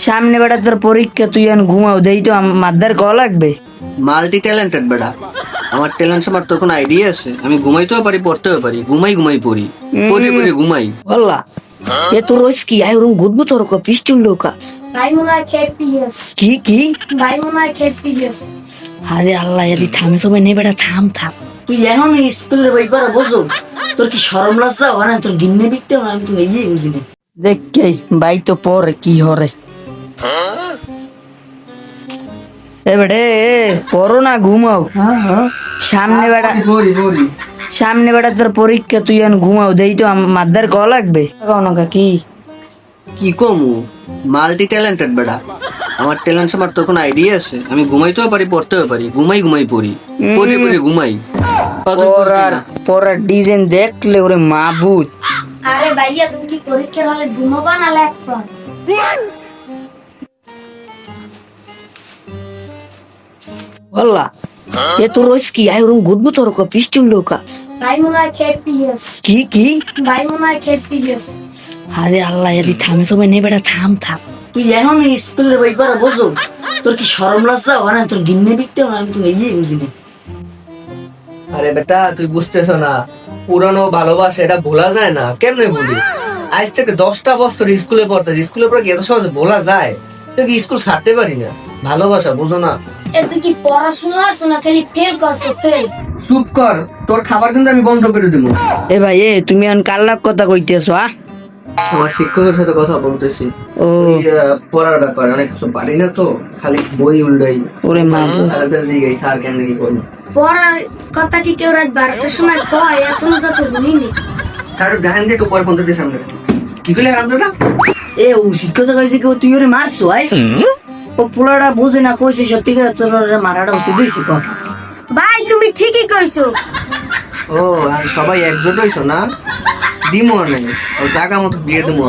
সামনে বেটা তোর পরীক্ষা, তুই এখন ঘুমাও দেই তো মাদ্দার ক লাগবে। মাল্টি ট্যালেন্টেড বেটা। আমার ট্যালেন্ট সম্পর্কে তোর কোনো আইডিয়া আছে? আমি ঘুমাইতেও পারি, পড়তেও পারি, ঘুমাই পড়ি পড়ি পড়ি ঘুমাই। বললা এ তোর রোজ কি আই ওরম গুদবো তোর ক পিস্টুল লোকা ভাই মনে হয় KPS, কি কি। ভাই মনে হয় KPS। আরে আল্লাহ এদি থামে সময় নে বেটা, থাম থাম। তুই এখন স্কুলের বইবার বোঝো, তোর কি শরম লজ্জা হয় না? তোর গিন্নে বিকতে না, আমি তো এই বুঝিনি। দেখ কে ভাই তো পরে কি হরে। এ বেটে পড়ো না, ঘুমাও। সামনে বেটা, পড়ি পড়ি। সামনে বেটা তোর পরীক্ষা, তুই এখন ঘুমাও দেই তো মাদ্দার ক লাগবে। কনকা কি কি কমু? মাল্টি ট্যালেন্টেড বেটা। আমার ট্যালেন্ট সম্পর্কে তোর কোনো আইডিয়া আছে? আমি ঘুমাইতেও পারি, পড়তেও পারি, ঘুমাই পড়ি পড়ি পড়ি ঘুমাই। পড়ার পড়ার ডিজাইন দেখলে ওরে মাবুদ। আরে ভাইয়া তুমি কি পরীক্ষার হলে ঘুমাবা না লেখবা? বললা এ তোর রোজ কি আই ওরম গুদবো তোর ক পিস্টুল লোকা ভাই মনে হয় KPS, কি কি। ভাই মনে হয় KPS। আরে আল্লাহ এদি থামে সময় নে বেটা, থাম থাম। তুই এখন স্কুলের বইবার বোঝো, তোর কি শরম লজ্জা হয় না? তোর গিন্নে বিকতে না, আমি তো এই বুঝিনি। আরে বেটা তুই বুঝতেছ না, পুরানো ভালোবাসা এটা ভোলা যায় না। কেমনে ভুলি? আজ থেকে 10টা বছর স্কুলে পড়তে, স্কুলের পর কি এত সহজে ভোলা যায়? তুই কি স্কুল ছাড়তে পারি না? ভালোবাসা বুঝো না। এ তুই কি পড়াশোনা করছো না খালি ফেল করছো ফেল? চুপ কর, তোর খাবার কিন্তু আমি বন্ধ করে দেবো। এ ভাই এ তুমি এখন কাল্লাক কথা কইতেছো? আমার শিক্ষকের সাথে কথা বলতেছি। ও ওই, পড়ার ব্যাপারে অনেক কিছু পারি না তো, খালি বই উল্টাই। ওরে মা গো। স্যারদের দিকে স্যার কেন কি করবো? পড়ার কথা কি কেউ রাত 12টার সময় কয়? এখনো যত শুনিনি। স্যার জানেন যে একটু পরে ফোন দিতে সামনে কি করলে রান্নাটা? এ ও শিক্ষকতা কইছে কি তুই ওরে মারছো? ও পোলাটা বুঝে না, কইছে সত্যি কথা, তোর ওরে মারাটা উচিত হইছে ক। ভাই তুমি ঠিকই কইছো। ও আর সবাই একজোট হইছো না? দিমো নেই, ও জায়গা মতো দিয়ে দিমো।